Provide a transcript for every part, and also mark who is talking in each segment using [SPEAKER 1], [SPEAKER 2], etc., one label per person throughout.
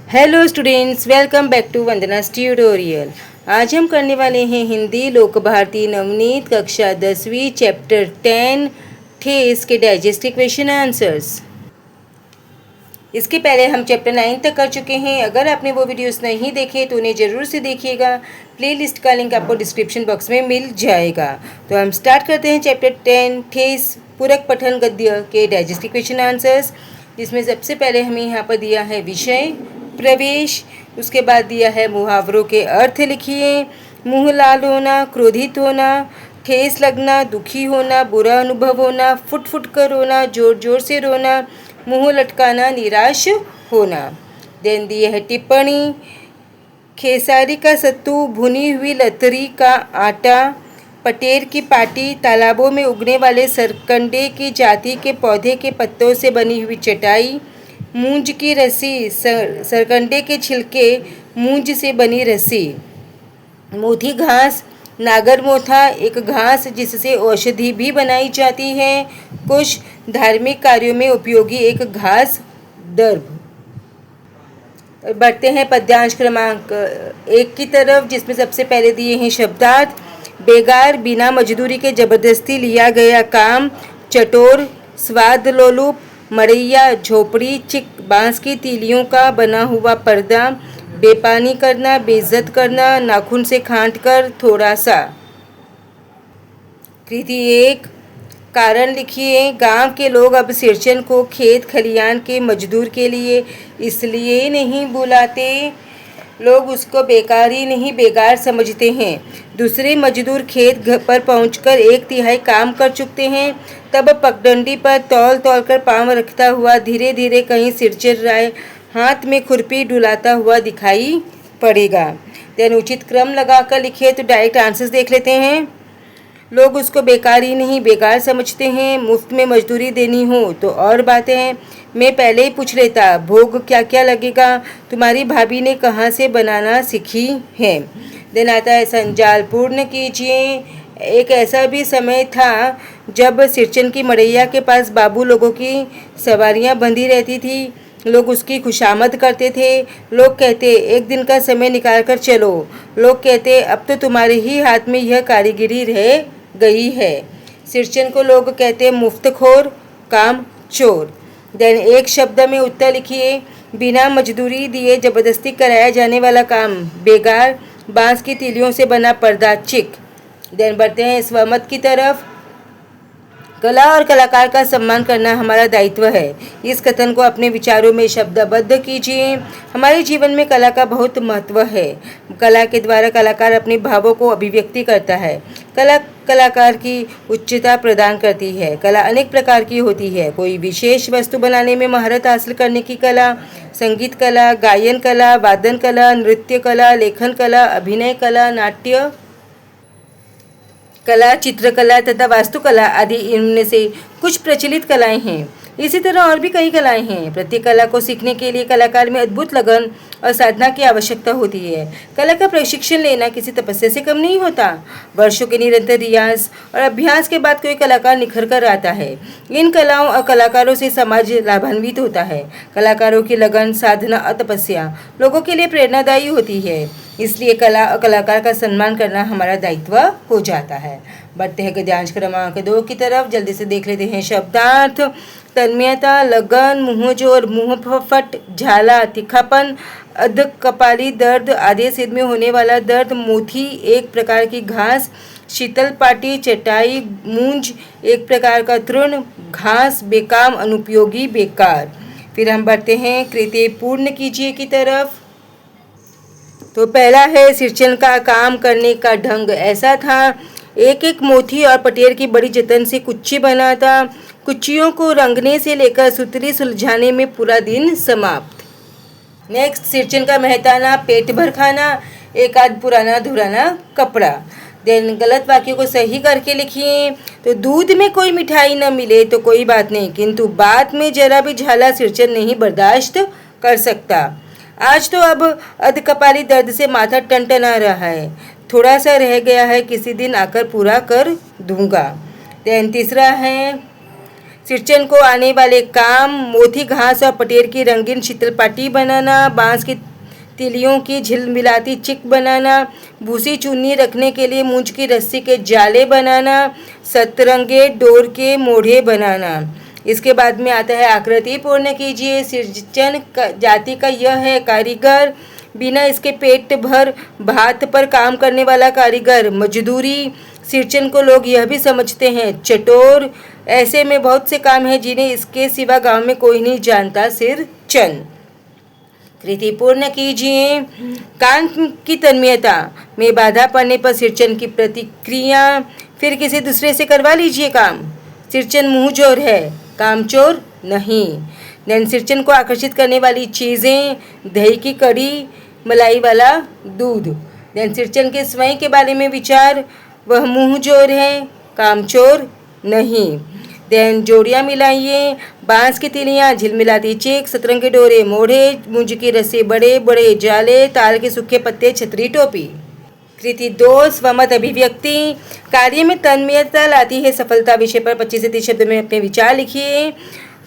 [SPEAKER 1] Hello students, welcome back to Vandana's tutorial. आज हम करने वाले हैं हिंदी लोक भारती नवनीत कक्षा 10वीं चैप्टर 10 ठेस के डाइजेस्टिव क्वेश्चन आंसर्स। इसके पहले हम चैप्टर 9 तक कर चुके हैं। अगर आपने वो वीडियोस नहीं देखे तो उन्हें ज़रूर से देखिएगा। प्लेलिस्ट का लिंक आपको डिस्क्रिप्शन बॉक्स में मिल जाएगा। तो हम स्टार्ट करते हैं चैप्टर 10 ठेस पूरक पठन गद्य के डाइजेस्टिव क्वेश्चन आंसर्स, जिसमें सबसे पहले हमें यहाँ पर दिया है विषय प्रवेश, उसके बाद दिया है मुहावरों के अर्थ लिखिए। मुंह लाल होना, क्रोधित होना, ठेस लगना, दुखी होना, बुरा अनुभव होना, फुट फुट कर रोना, जोर जोर से रोना, मुंह लटकाना, निराश होना। देन दिए है टिप्पणी, खेसारी का सत्तू, भुनी हुई लतरी का आटा, पटेर की पाटी, तालाबों में उगने वाले सरकंडे की जाति के पौधे के पत्तों से बनी हुई चटाई, मूंज की रस्सी, सरकंडे के छिलके, मूंज से बनी रस्सी, मोथी घास, नागर मोथा, एक घास जिससे औषधि भी बनाई जाती है, कुछ धार्मिक कार्यों में उपयोगी एक घास, दर्भ। बढ़ते हैं पद्यांश क्रमांक 1 की तरफ, जिसमें सबसे पहले दिए हैं शब्दार्थ। बेगार, बिना मजदूरी के जबरदस्ती लिया गया काम। चटोर, स्वाद लोलुप। मड़ैया, झोपड़ी। चिक, बांस की तीलियों का बना हुआ पर्दा। बेपानी करना, बेइज्जत करना, नाखून से खांट कर, थोड़ा सा। कृति 1, कारण लिखिए। गांव के लोग अब सिरचन को खेत खलियान के मजदूर के लिए इसलिए नहीं बुलाते, लोग उसको बेकारी नहीं बेगार समझते हैं। दूसरे मजदूर खेत पर पहुंचकर 1/3 काम कर चुकते हैं, तब पगडंडी पर तौल तौल कर पाँव रखता हुआ धीरे धीरे कहीं सिरचर राय हाथ में खुरपी डुलाता हुआ दिखाई पड़ेगा। देन उचित क्रम लगाकर लिखिए। तो डायरेक्ट आंसर्स देख लेते हैं। लोग उसको बेकारी नहीं बेगार समझते हैं। मुफ्त में मजदूरी देनी हो तो और बातें हैं, मैं पहले ही पूछ लेता भोग क्या क्या लगेगा, तुम्हारी भाभी ने कहाँ से बनाना सीखी है। देन आता है संजाल पूर्ण कीजिए। एक ऐसा भी समय था जब सिरचन की मड़ैया के पास बाबू लोगों की सवारियाँ बंधी रहती थी, लोग उसकी खुशामद करते थे। लोग कहते एक दिन का समय निकाल कर चलो। लोग कहते अब तो तुम्हारे ही हाथ में यह कारीगिरी रह गई है। सिरचन को लोग कहते मुफ्तखोर, काम चोर। देन एक शब्द में उत्तर लिखिए। बिना मजदूरी दिए जबरदस्ती कराया जाने वाला काम, बेगार। बांस की तीलियों से बना पर्दा, चिक। देन बढ़ते हैं स्वमत की तरफ। कला और कलाकार का सम्मान करना हमारा दायित्व है। इस कथन को अपने विचारों में शब्दबद्ध कीजिए। हमारे जीवन में कला का बहुत महत्व है। कला के द्वारा कलाकार अपने भावों को अभिव्यक्ति करता है। कला कलाकार की उच्चता प्रदान करती है। कला अनेक प्रकार की होती है। कोई विशेष वस्तु बनाने में महारत हासिल करने की कला, संगीत कला, गायन कला, वादन कला, नृत्य कला, लेखन कला, अभिनय कला, नाट्य कला, चित्रकला तथा वास्तुकला आदि इनमें से कुछ प्रचलित कलाएं हैं। इसी तरह और भी कई कलाएं हैं। प्रत्येक कला को सीखने के लिए कलाकार में अद्भुत लगन और साधना की आवश्यकता होती है। कला का प्रशिक्षण लेना किसी तपस्या से कम नहीं होता। वर्षों के निरंतर रियाज और अभ्यास के बाद कोई कलाकार निखर कर आता है। इन कलाओं और कलाकारों से समाज लाभान्वित होता है। कलाकारों की लगन, साधना और तपस्या लोगों के लिए प्रेरणादायी होती है। इसलिए कला और कलाकार का सम्मान करना हमारा दायित्व हो जाता है। बढ़ते हैं गद्यांश क्रमांक 2 की तरफ। जल्दी से देख लेते हैं शब्दार्थ। तन्मयता, लगन, मुंहजोर, मुंहफट, झाला, तीखापन, अध कपाली दर्द, आधे सिर में होने वाला दर्द, मोथी एक प्रकार की घास, शीतल पाटी, चटाई, मूंज एक प्रकार का तृण, घास, बेकाम, अनुपयोगी, बेकार। फिर हम बढ़ते हैं कृत्य पूर्ण कीजिए की तरफ। तो पहला है सिरचन का काम करने का ढंग ऐसा था। एक एक मोथी और पटेर की बड़ी जतन से कुच्ची बनाता। कुच्चियों को रंगने से लेकर सुतरी सुलझाने में पूरा दिन समाप्त। नेक्स्ट, सिरचन का मेहताना, पेट भर खाना, एक आध पुराना धुराना कपड़ा। देन गलत वाक्यों को सही करके लिखिए। तो दूध में कोई मिठाई न मिले तो कोई बात नहीं, किंतु बात में जरा भी झाला सिरचन नहीं बर्दाश्त कर सकता। आज तो अब अधकपाली दर्द से माथा टनटना रहा है। थोड़ा सा रह गया है, किसी दिन आकर पूरा कर दूंगा। देन तीसरा है सिरचन को आने वाले काम मोती घास और पटेर की रंगीन शीतलपाटी बनाना, बांस की तिलियों की झिलमिलाती चिक बनाना, भूसी चुन्नी रखने के लिए मूंज की रस्सी के जाले बनाना, सतरंगे डोर के मोढ़े बनाना। इसके बाद में आता है आकृति पूर्ण कीजिए। सिरचन जाति का यह है कारीगर, बिना इसके पेट भर भात पर काम करने वाला कारीगर मजदूरी। सिरचन को लोग यह भी समझते हैं चटोर। ऐसे में बहुत से काम हैं जिन्हें इसके सिवा गांव में कोई नहीं जानता। सिरचन कृति पूर्ण कीजिए। काम की तन्मयता में बाधा पड़ने पर सिरचन की प्रतिक्रिया, फिर किसी दूसरे से करवा लीजिए काम। सिरचन मुंहजोर है, कामचोर नहीं। देन सिरचन को आकर्षित करने वाली चीज़ें, दही की कड़ी, मलाई वाला दूध। देन सिरचन के स्वयं के बारे में विचार, वह मुंहजोर है, कामचोर नहीं। देन जोड़ियाँ मिलाइए। बांस की तिलियाँ, झिलमिलाती चीख, सतरंगी डोरे मोढ़े, मूंज की रस्सी, बड़े बड़े जाले, ताल के सूखे पत्ते, छतरी टोपी। कृति 2 स्वमत अभिव्यक्ति। कार्य में तन्मयता लाती है सफलता। विषय पर 25 से 30 शब्द में अपने विचार लिखिए।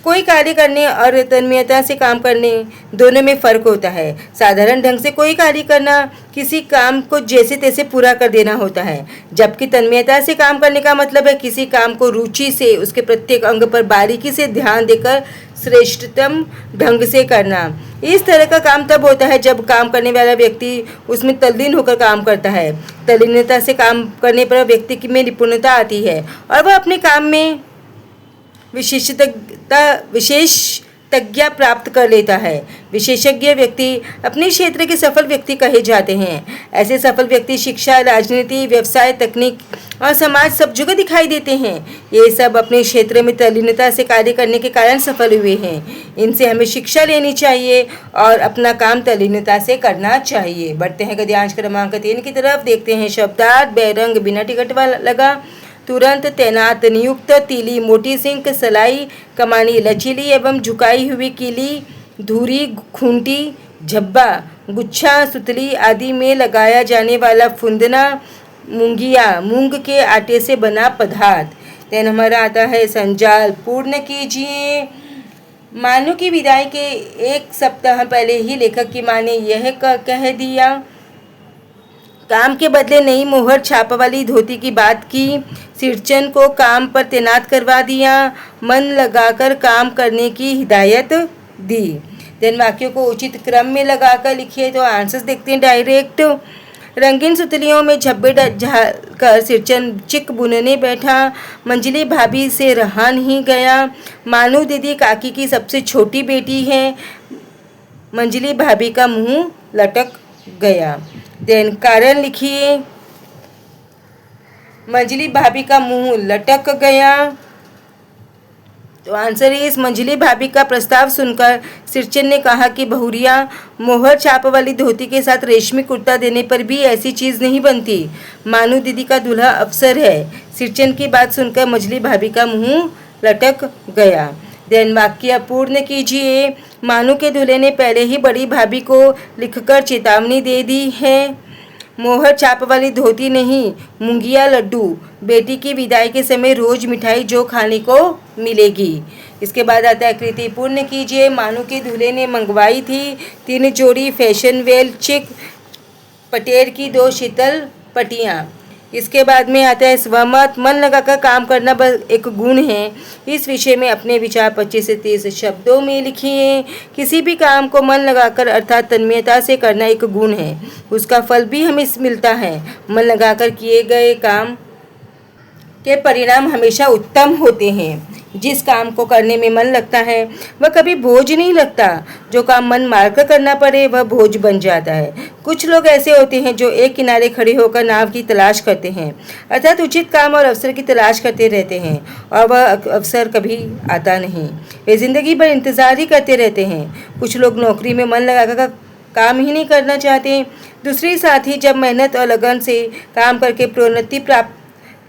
[SPEAKER 1] कोई कार्य करने और तन्मयता से काम करने दोनों में फ़र्क होता है। साधारण ढंग से कोई कार्य करना किसी काम को जैसे तैसे पूरा कर देना होता है, जबकि तन्मयता से काम करने का मतलब है किसी काम को रुचि से, उसके प्रत्येक अंग पर बारीकी से ध्यान देकर श्रेष्ठतम ढंग से करना। इस तरह का काम तब होता है जब काम करने वाला व्यक्ति उसमें तल्लीन होकर काम करता है। तल्लीनता से काम करने पर व्यक्ति में निपुणता आती है और वह अपने काम में विशेषज्ञता प्राप्त कर लेता है। विशेषज्ञ व्यक्ति अपने क्षेत्र के सफल व्यक्ति कहे जाते हैं। ऐसे सफल व्यक्ति शिक्षा, राजनीति, व्यवसाय, तकनीक और समाज सब जगह दिखाई देते हैं। ये सब अपने क्षेत्र में तल्लीनता से कार्य करने के कारण सफल हुए हैं। इनसे हमें शिक्षा लेनी चाहिए और अपना काम तल्लीनता से करना चाहिए। बढ़ते हैं गद्यांश क्रमांक 3 की तरफ। देखते हैं शब्दार्थ। बैरंग बिना टिकट वाला लगा, तुरंत, तैनात, नियुक्त, तीली, मोटी सिंक, सलाई, कमानी, लचीली एवं झुकाई हुई कीली, धुरी, खूंटी, झब्बा, गुच्छा, सुतली आदि में लगाया जाने वाला फुंदना, मूंगिया, मूंग के आटे से बना पदार्थ। देन हमारा आता है संजाल पूर्ण कीजिए। मानो की विदाई के 1 सप्ताह पहले ही लेखक की माँ ने यह कह दिया। काम के बदले नई मोहर छाप वाली धोती की बात की। सिरचन को काम पर तैनात करवा दिया। मन लगाकर काम करने की हिदायत दी। देन वाक्यों को उचित क्रम में लगाकर लिखिए। तो आंसर्स देखते हैं डायरेक्ट। रंगीन सुतलियों में झब्बे कर सिरचन चिक बुनने बैठा। मंजली भाभी से रहा नहीं गया। मानू दीदी काकी की सबसे छोटी बेटी है। मंजली भाभी का मुंह लटक गया। देन कारण लिखिए। मंजली भाभी का मुंह लटक गया। तो आंसर इस मंजली भाभी का प्रस्ताव सुनकर सिरचन ने कहा कि बहुरिया, मोहर छाप वाली धोती के साथ रेशमी कुर्ता देने पर भी ऐसी चीज़ नहीं बनती। मानू दीदी का दूल्हा अफसर है। सिरचन की बात सुनकर मंजली भाभी का मुंह लटक गया। देन वाक्य पूर्ण कीजिए। मानू के दूल्हे ने पहले ही बड़ी भाभी को लिखकर चेतावनी दे दी है। मोहर छाप वाली धोती नहीं, मूंगिया लड्डू। बेटी की विदाई के समय रोज मिठाई जो खाने को मिलेगी। इसके बाद आता है कृति पूर्ण कीजिए। मानू के दूल्हे ने मंगवाई थी 3 जोड़ी फैशन वेल चिक पटेर की 2 शीतल पटियाँ। इसके बाद में आता है स्वमत। मन लगाकर काम करना बस एक गुण है। इस विषय में अपने विचार 25 से 30 शब्दों में लिखिए। किसी भी काम को मन लगाकर अर्थात तन्मयता से करना एक गुण है। उसका फल भी हमें मिलता है। मन लगाकर किए गए काम के परिणाम हमेशा उत्तम होते हैं। जिस काम को करने में मन लगता है वह कभी बोझ नहीं लगता। जो काम मन मारकर करना पड़े वह बोझ बन जाता है। कुछ लोग ऐसे होते हैं जो एक किनारे खड़े होकर नाव की तलाश करते हैं, अर्थात उचित काम और अवसर की तलाश करते रहते हैं और वह अवसर कभी आता नहीं। वे जिंदगी भर इंतज़ार ही करते रहते हैं। कुछ लोग नौकरी में मन लगाकर काम ही नहीं करना चाहते। दूसरे साथी जब मेहनत और लगन से काम करके प्रोन्नति प्राप्त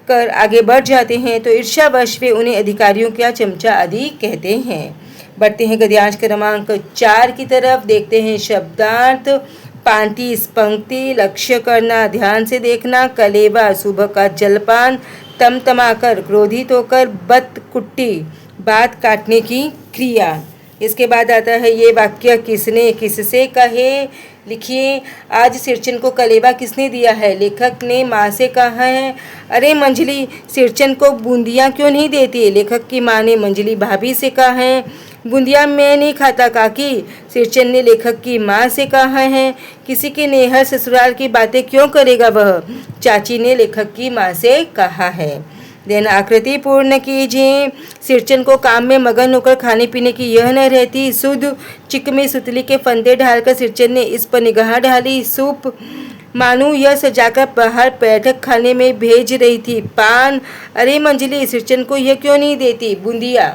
[SPEAKER 1] कर आगे बढ़ जाते हैं तो ईर्ष्यावश वे उन्हें अधिकारियों का चमचा आदि कहते हैं। बढ़ते हैं गद्यांश क्रमांक 4 की तरफ। देखते हैं शब्दार्थ। पांति पंक्ति, लक्ष्य करना, ध्यान से देखना, कलेवा, सुबह का जलपान, तमतमाकर, क्रोधित होकर, बत कुट्टी, बात काटने की क्रिया। इसके बाद आता है ये वाक्य किसने किससे कहे। लिखिए, आज सिरचन को कलेवा किसने दिया है। लेखक ने माँ से कहा है। अरे मंजली, सिरचन को बूंदियाँ क्यों नहीं देती। लेखक की माँ ने मंजली भाभी से कहा है। बूंदियाँ मैं नहीं खाता काकी, सिरचन ने लेखक की माँ से कहा है। किसी के नेहर ससुराल की बातें क्यों करेगा वह, चाची ने लेखक की माँ से कहा है। देन आकृति पूर्ण कीजिए। सिरचन को काम में मगन होकर खाने पीने की यह न रहती सुध। चिक में सुतली के फंदे डालकर सिरचन ने इस पर निगाह डाली। सूप मानू यह सजाकर बाहर बैठक खाने में भेज रही थी। पान, अरे मंजली, सिरचन को यह क्यों नहीं देती। बूंदिया।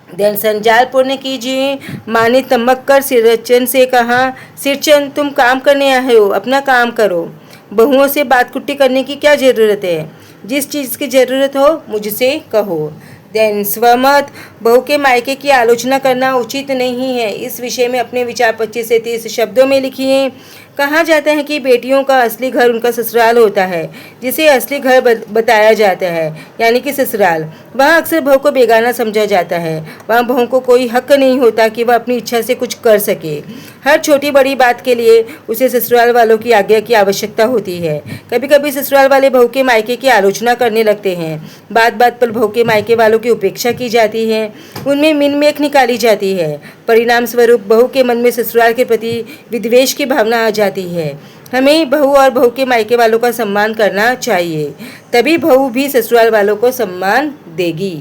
[SPEAKER 1] देन संजाल पूर्ण कीजिए। माँ ने तमक कर सिरचन से कहा, सिरचन तुम काम करने आए हो, अपना काम करो। बहुओं से बात कुट्टी करने की क्या ज़रूरत है। जिस चीज़ की ज़रूरत हो मुझसे कहो। देन स्वमत, बहू के मायके की आलोचना करना उचित नहीं है। इस विषय में अपने विचार 25 से 30 शब्दों में लिखिए। कहा जाता है कि बेटियों का असली घर उनका ससुराल होता है, जिसे असली घर बताया जाता है, यानी कि ससुराल। वहाँ अक्सर बहू को बेगाना समझा जाता है। वहाँ बहू को कोई हक नहीं होता कि वह अपनी इच्छा से कुछ कर सके। हर छोटी बड़ी बात के लिए उसे ससुराल वालों की आज्ञा की आवश्यकता होती है। कभी कभी ससुराल वाले बहू के मायके की आलोचना करने लगते हैं। बात बात पर बहू के मायके वालों की उपेक्षा की जाती है, उनमें मिनमेख निकाली जाती है। परिणाम स्वरूप बहू के मन में ससुराल के प्रति विद्वेष की भावना आ जाती है। हमें बहू और बहू के मायके वालों का सम्मान करना चाहिए, तभी बहू भी ससुराल वालों को सम्मान देगी।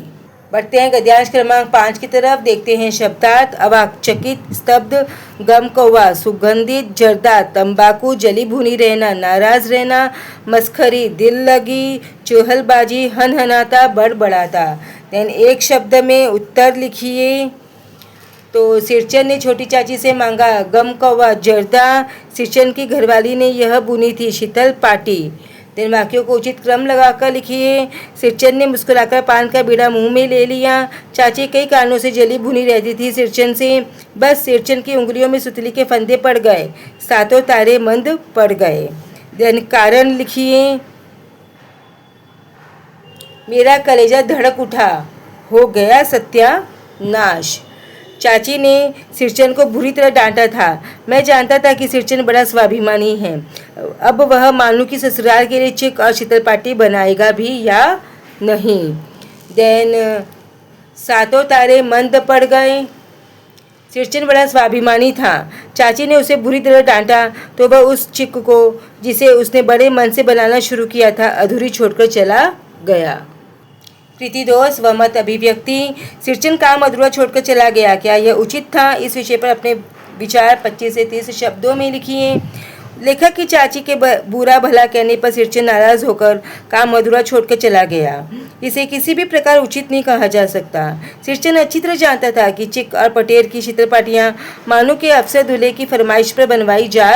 [SPEAKER 1] बढ़ते हैं गद्यांश क्रमांक 5 की तरफ। देखते हैं शब्दार्थ। अवाक, चकित, स्तब्ध, गम कौवा, सुगंधित, जर्दा, तंबाकू, जली भुनी रहना, नाराज रहना, मस्खरी, दिल लगी, चुहलबाजी, हनहनाता, बड़बड़ाता। देन एक शब्द में उत्तर लिखिए। तो सिरचन ने छोटी चाची से मांगा गम कौवा जर्दा। सिरचन की घरवाली ने यह बुनी थी शीतल पाटी। देन वाक्यों को उचित क्रम लगाकर लिखिए। सिरचन ने मुस्कुराकर पान का बीड़ा मुंह में ले लिया। चाची कई कारणों से जली भुनी रहती थी सिरचन से। बस सिरचन की उंगलियों में सुतली के फंदे पड़ गए, सातों तारे मंद पड़ गए। देन कारण लिखिए। मेरा कलेजा धड़क उठा, हो गया सत्यानाश। चाची ने सिरचन को बुरी तरह डांटा था। मैं जानता था कि सिरचन बड़ा स्वाभिमानी है। अब वह मानू की ससुराल के लिए चिक और शीतल पाटी बनाएगा भी या नहीं। देन सातों तारे मंद पड़ गए। सिरचन बड़ा स्वाभिमानी था। चाची ने उसे बुरी तरह डांटा तो वह उस चिक को, जिसे उसने बड़े मन से बनाना शुरू किया था, अधूरी छोड़कर चला गया। कृति 2 स्वमत अभिव्यक्ति। सिरचन काम अधूरा छोड़कर चला गया, क्या यह उचित था। इस विषय पर अपने विचार 25 से 30 शब्दों में लिखिए। लेखक की चाची के बुरा भला कहने पर सिरचन नाराज होकर काम अधूरा छोड़कर चला गया। इसे किसी भी प्रकार उचित नहीं कहा जा सकता। सिरचन अच्छी तरह जानता था कि चिक और पटेर की शीतल पाटियाँ मानू के अफसर दूल्हे की फरमाइश पर बनवाई जा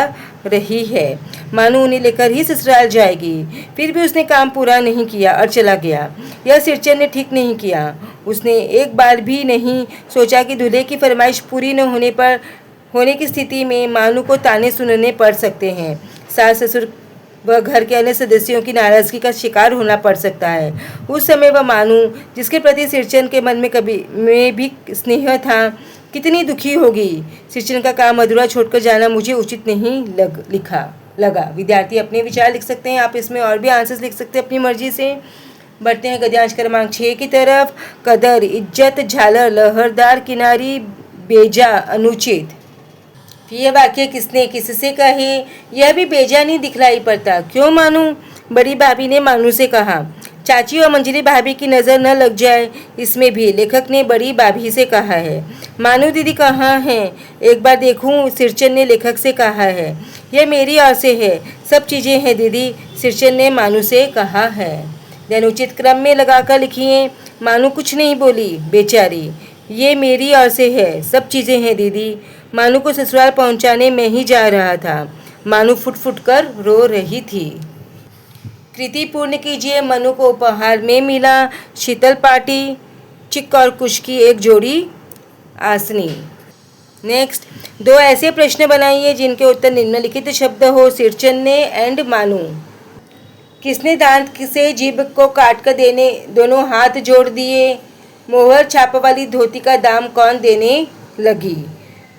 [SPEAKER 1] रही है। मानू उन्हें लेकर ही ससुराल जाएगी। फिर भी उसने काम पूरा नहीं किया और चला गया। यह सिरचन ने ठीक नहीं किया। उसने एक बार भी नहीं सोचा कि दूल्हे की फरमाइश पूरी न होने की स्थिति में मानू को ताने सुनने पड़ सकते हैं। सास ससुर व घर के अन्य सदस्यों की नाराजगी का शिकार होना पड़ सकता है। उस समय वह मानू, जिसके प्रति सिरचन के मन में भी स्नेह था, कितनी दुखी होगी। सिरचन का काम अधूरा छोड़कर जाना मुझे उचित नहीं लगा। विद्यार्थी अपने विचार लिख सकते हैं। आप इसमें और भी आंसर्स लिख सकते हैं अपनी मर्जी से। बढ़ते हैं गद्यांश क्रमांक 6 की तरफ। कदर, इज्जत, झालर, लहरदार, किनारी, बेजा, अनुचित। यह वाक्य किसने किससे कहे, यह भी बेजा नहीं दिखलाई पड़ता। क्यों मानू। बड़ी भाभी ने मानू से कहा। चाची और मंजली भाभी की नज़र न लग जाए, इसमें भी लेखक ने बड़ी भाभी से कहा है। मानू दीदी कहाँ हैं, एक बार देखूं, सिरचन ने लेखक से कहा है। यह मेरी ओर से है, सब चीज़ें हैं दीदी, सिरचन ने मानू से कहा है। देन उचित क्रम में लगाकर लिखिए। मानू कुछ नहीं बोली, बेचारी। ये मेरी ओर से है, सब चीज़ें हैं दीदी। मानू को ससुराल पहुंचाने में ही जा रहा था। मानू फुट फुट कर रो रही थी। कृति पूर्ण कीजिए। मनु को उपहार में मिला शीतल पाटी, चिक और कुश की एक जोड़ी आसनी। नेक्स्ट, 2 ऐसे प्रश्न बनाइए जिनके उत्तर निम्नलिखित शब्द हो। सिरचन ने एंड मानू। किसने दांत से जीभ को काट कर दोनों हाथ जोड़ दिए। मोहर छाप वाली धोती का दाम कौन देने लगी।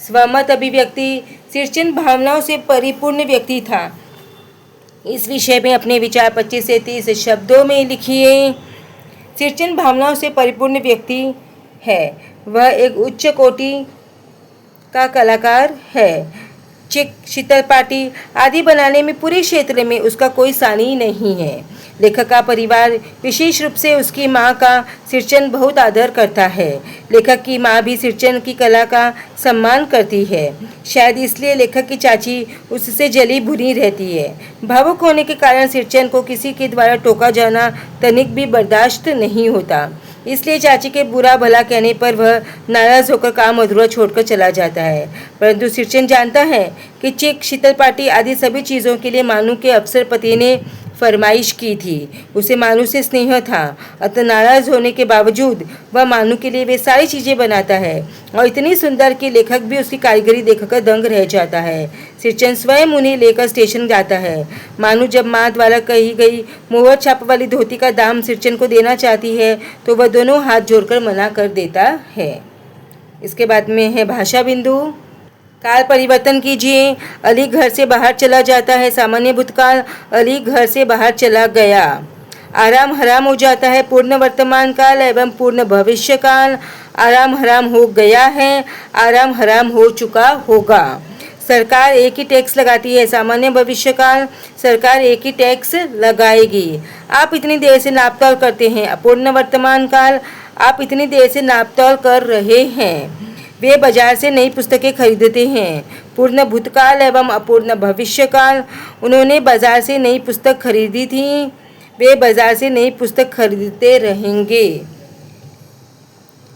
[SPEAKER 1] स्वमत अभिव्यक्ति। सिरचन भावनाओं से परिपूर्ण व्यक्ति था। इस विषय में अपने विचार 25 से 30 शब्दों में लिखिए। सिरचन भावनाओं से परिपूर्ण व्यक्ति है। वह एक उच्च कोटि का कलाकार है। चिक, शीतल पाटी आदि बनाने में पूरे क्षेत्र में उसका कोई सानी नहीं है। लेखक का परिवार, विशेष रूप से उसकी माँ का सिरचन बहुत आदर करता है। लेखक की माँ भी सिरचन की कला का सम्मान करती है। शायद इसलिए लेखक की चाची उससे जली भुनी रहती है। भावुक होने के कारण सिरचन को किसी के द्वारा टोका जाना तनिक भी बर्दाश्त नहीं होता। इसलिए चाची के बुरा भला कहने पर वह नाराज होकर काम अधूरा छोड़कर चला जाता है। परंतु सिरचन जानता है कि चिक, शीतल पाटी आदि सभी चीज़ों के लिए मानू के अफसर पति ने फरमाइश की थी। उसे मानू से स्नेह था। अतः नाराज होने के बावजूद वह मानू के लिए वे सारी चीज़ें बनाता है और इतनी सुंदर कि लेखक भी उसकी कारीगरी देखकर दंग रह जाता है। सिरचन स्वयं उन्हें लेकर स्टेशन जाता है। मानू जब माँ द्वारा कही गई मोहर छाप वाली धोती का दाम सिरचन को देना चाहती है तो वह दोनों हाथ जोड़कर मना कर देता है। इसके बाद में है भाषा बिंदु। काल परिवर्तन कीजिए। अली घर से बाहर चला जाता है। सामान्य भूतकाल, अली घर से बाहर चला गया। आराम हराम हो जाता है। पूर्ण वर्तमान काल एवं पूर्ण भविष्य काल। आराम हराम हो गया है। आराम हराम हो चुका होगा। सरकार एक ही टैक्स लगाती है। सामान्य भविष्य काल, सरकार एक ही टैक्स लगाएगी। आप इतनी देर से नापतोल करते हैं। अपूर्ण वर्तमान काल, आप इतनी देर से नापतोल कर रहे हैं। वे बाजार से नई पुस्तकें खरीदते हैं। पूर्ण भूतकाल एवं अपूर्ण भविष्य काल, उन्होंने बाजार से नई पुस्तक खरीदी थी। वे बाजार से नई पुस्तक खरीदते रहेंगे।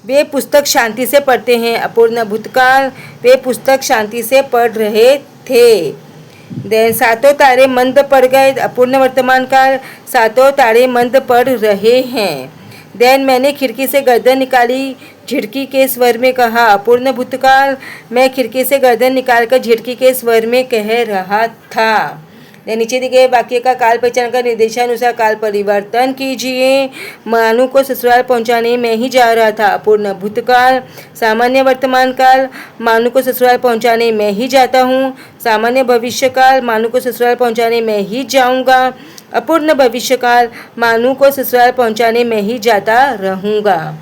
[SPEAKER 1] वे पुस्तक शांति से पढ़ते हैं। अपूर्ण भूतकाल, वे पुस्तक शांति से पढ़ रहे थे। सातों तारे मंद पड़ गए। अपूर्ण वर्तमान काल, सातों तारे मंद पड़ रहे हैं। मैंने खिड़की से गर्दन निकाली, झिड़की के स्वर में कहा। अपूर्ण भूतकाल, मैं खिड़की से गर्दन निकालकर झिड़की के स्वर में कह रहा था। नीचे दिए गए वाक्य का काल पहचान कर निर्देशानुसार काल परिवर्तन कीजिए। मानू को ससुराल पहुंचाने में ही जा रहा था। अपूर्ण भूतकाल। सामान्य वर्तमान काल, मानू को ससुराल पहुंचाने में ही जाता हूँ। सामान्य भविष्य काल, मानू को ससुराल पहुंचाने में ही जाऊंगा। अपूर्ण भविष्य काल, मानू को ससुराल पहुंचाने में ही जाता रहूँगा।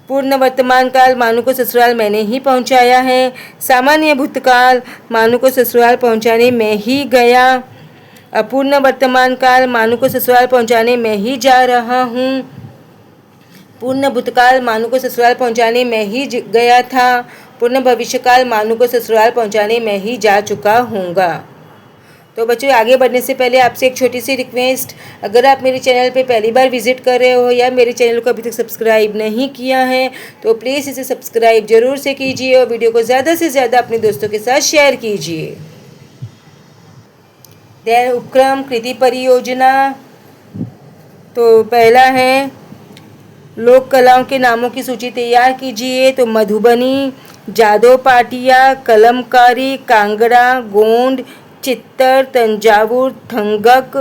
[SPEAKER 1] पूर्ण वर्तमान काल, मानू को ससुराल मैंने ही पहुंचाया है। सामान्य भूतकाल, मानू को ससुराल पहुंचाने में ही गया। अपूर्ण वर्तमान काल, मानू को ससुराल पहुंचाने में ही जा रहा हूँ। पूर्ण भूतकाल, मानू को ससुराल पहुंचाने में ही गया था। पूर्ण भविष्यकाल, मानू को ससुराल पहुंचाने में ही जा चुका हूँगा। तो बच्चों, आगे बढ़ने से पहले आपसे एक छोटी सी रिक्वेस्ट, अगर आप मेरे चैनल पे पहली बार विजिट कर रहे हो या मेरे चैनल को अभी तक सब्सक्राइब नहीं किया है तो प्लीज़ इसे सब्सक्राइब जरूर से कीजिए और वीडियो को ज़्यादा से ज़्यादा अपने दोस्तों के साथ शेयर कीजिए। उपक्रम कृति परियोजना। तो पहला है लोक कलाओं के नामों की सूची तैयार कीजिए। तो मधुबनी, जादव पाटिया, कलमकारी, कांगड़ा, गोंड, चित्तर, तंजावुर, थंगक,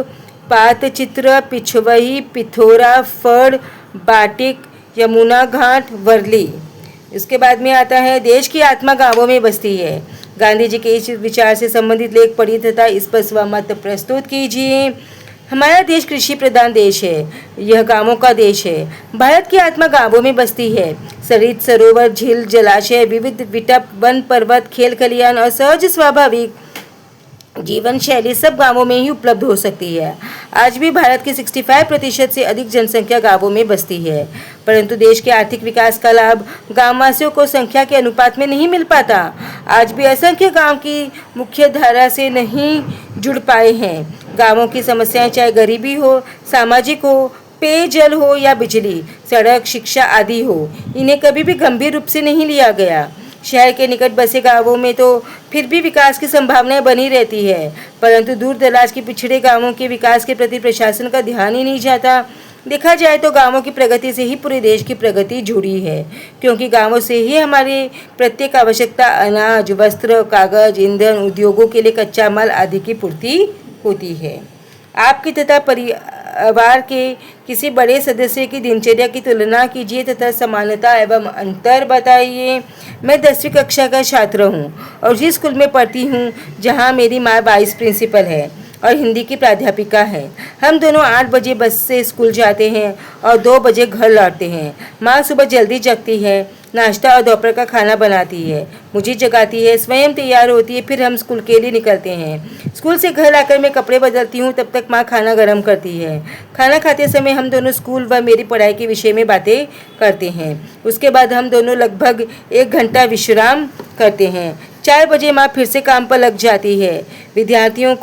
[SPEAKER 1] पातचित्र, पिछवही, पिथौरा, फड़, बाटिक, यमुना घाट, वर्ली। इसके बाद में आता है देश की आत्मा गांवों में बसती है। गांधी जी के इस विचार से संबंधित लेख पढ़िए तथा इस पर स्वमत प्रस्तुत कीजिए। हमारा देश कृषि प्रधान देश है। यह गांवों का देश है। भारत की आत्मा गांवों में बसती है। सरित, सरोवर, झील, जलाशय, विविध विटप, वन, पर्वत, खेल खलियान और सहज स्वाभाविक जीवन शैली सब गांवों में ही उपलब्ध हो सकती है। आज भी भारत की 65% से अधिक जनसंख्या गांवों में बसती है, परंतु देश के आर्थिक विकास का लाभ गांववासियों को संख्या के अनुपात में नहीं मिल पाता। आज भी असंख्य गांव की मुख्य धारा से नहीं जुड़ पाए हैं। गांवों की समस्याएं चाहे गरीबी हो, सामाजिक हो, पेयजल हो या बिजली, सड़क, शिक्षा आदि हो, इन्हें कभी भी गंभीर रूप से नहीं लिया गया। शहर के निकट बसे गांवों में तो फिर भी विकास की संभावनाएं बनी रहती है, परंतु दूर दराज के पिछड़े गांवों के विकास के प्रति प्रशासन का ध्यान ही नहीं जाता। देखा जाए तो गांवों की प्रगति से ही पूरे देश की प्रगति जुड़ी है, क्योंकि गांवों से ही हमारी प्रत्येक आवश्यकता अनाज, वस्त्र, कागज, ईंधन, उद्योगों के लिए कच्चा माल आदि की पूर्ति होती है। परिवार के किसी बड़े सदस्य की दिनचर्या की तुलना कीजिए तथा समानता एवं अंतर बताइए। मैं 10वीं कक्षा का छात्र हूँ और उसी स्कूल में पढ़ती हूँ जहाँ मेरी माँ वाइस प्रिंसिपल है और हिंदी की प्राध्यापिका है। हम दोनों 8 बजे बस से स्कूल जाते हैं और 2 बजे घर लौटते हैं। माँ सुबह जल्दी जगती है, नाश्ता और दोपहर का खाना बनाती है, मुझे जगाती है, स्वयं तैयार होती है, फिर हम स्कूल के लिए निकलते हैं। स्कूल से घर आकर मैं कपड़े बदलती हूँ, तब तक माँ खाना गर्म करती है। खाना खाते समय हम दोनों स्कूल व मेरी पढ़ाई के विषय में बातें करते हैं। उसके बाद हम दोनों लगभग 1 घंटा विश्राम करते हैं। 4 बजे माँ फिर से काम पर लग जाती है। विद्यार्थियों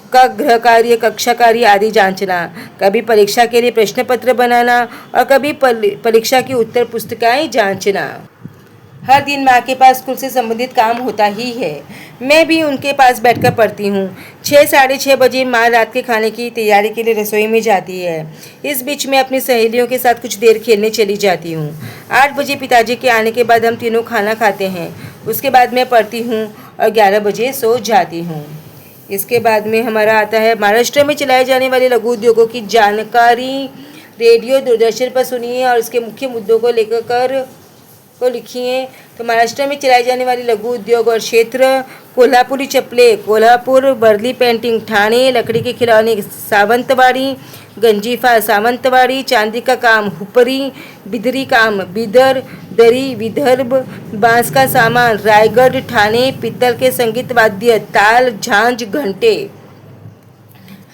[SPEAKER 1] का गृह कार्य, कक्षा कार्य आदि जांचना, कभी परीक्षा के लिए प्रश्न पत्र बनाना और कभी परीक्षा की उत्तर पुस्तिकाएं जांचना। हर दिन माँ के पास स्कूल से संबंधित काम होता ही है। मैं भी उनके पास बैठकर पढ़ती हूँ। 6 साढ़े 6 बजे माँ रात के खाने की तैयारी के लिए रसोई में जाती है। इस बीच मैं अपनी सहेलियों के साथ कुछ देर खेलने चली जाती हूँ। 8 बजे पिताजी के आने के बाद हम तीनों खाना खाते हैं। उसके बाद मैं पढ़ती हूँ और 11 बजे सो जाती हूँ। इसके बाद में हमारा आता है महाराष्ट्र में चलाए जाने वाले लघु उद्योगों की जानकारी रेडियो दूरदर्शन पर सुनिए और इसके मुख्य मुद्दों को लेकर लिखिए। तो महाराष्ट्र में चलाए जाने वाले लघु उद्योग और क्षेत्र: कोल्हापुरी चप्पलें कोल्हापुर, वर्ली पेंटिंग ठाणे, लकड़ी के खिलौने सावंतवाड़ी, गंजीफा सावंतवाड़ी, चांदी का काम हुपरी, बिदरी काम बीदर, दरी विदर्भ, बांस का सामान रायगढ़ ठाणे, पीतल के संगीत वाद्य ताल, झांझ, घंटे।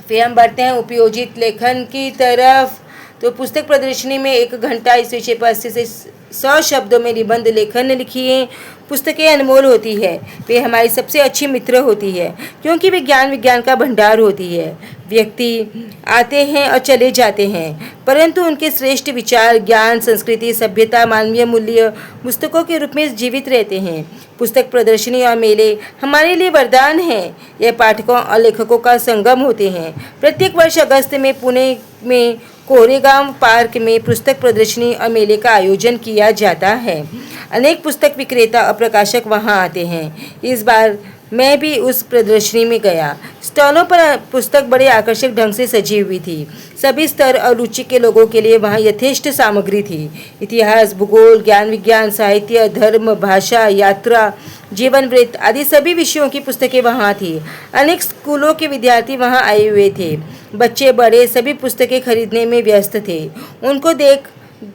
[SPEAKER 1] फिर हम बढ़ते हैं उपयोजित लेखन की तरफ। तो पुस्तक प्रदर्शनी में 1 घंटा इस विषय पर 80 से 100 शब्दों में निबंध लेखन लिखिए। पुस्तकें अनमोल होती है, वे हमारी सबसे अच्छी मित्र होती है क्योंकि वे ज्ञान विज्ञान का भंडार होती है। व्यक्ति आते हैं और चले जाते हैं, परंतु उनके श्रेष्ठ विचार, ज्ञान, संस्कृति, सभ्यता, मानवीय मूल्य पुस्तकों के रूप में जीवित रहते हैं। पुस्तक प्रदर्शनी और मेले हमारे लिए वरदान है। यह पाठकों और लेखकों का संगम होते हैं। प्रत्येक वर्ष अगस्त में पुणे में कोरेगांव पार्क में पुस्तक प्रदर्शनी और मेले का आयोजन किया जाता है। अनेक पुस्तक विक्रेता और प्रकाशक वहां आते हैं। इस बार मैं भी उस प्रदर्शनी में गया। स्टॉलों पर पुस्तक बड़े आकर्षक ढंग से सजी हुई थी। सभी स्तर और रुचि के लोगों के लिए वहाँ यथेष्ट सामग्री थी। इतिहास, भूगोल, ज्ञान विज्ञान, साहित्य, धर्म, भाषा, यात्रा, जीवन वृत्त आदि सभी विषयों की पुस्तकें वहाँ थी। अनेक स्कूलों के विद्यार्थी वहाँ आए हुए थे। बच्चे बड़े सभी पुस्तकें खरीदने में व्यस्त थे, उनको देख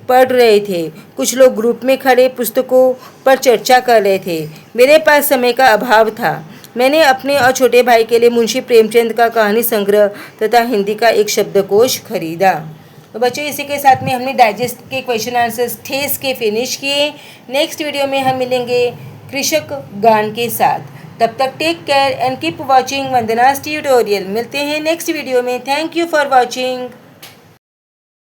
[SPEAKER 1] पढ़ रहे थे। कुछ लोग ग्रुप में खड़े पुस्तकों पर चर्चा कर रहे थे। मेरे पास समय का अभाव था। मैंने अपने और छोटे भाई के लिए मुंशी प्रेमचंद का कहानी संग्रह तथा हिंदी का एक शब्दकोश खरीदा। तो बच्चों, इसी के साथ में हमने डाइजेस्ट के क्वेश्चन आंसर्स ठेस के फिनिश किए। नेक्स्ट वीडियो में हम मिलेंगे कृषक गान के साथ। तब तक take care and keep watching Vandana's tutorial. मिलते हैं नेक्स्ट वीडियो में। Thank you for watching.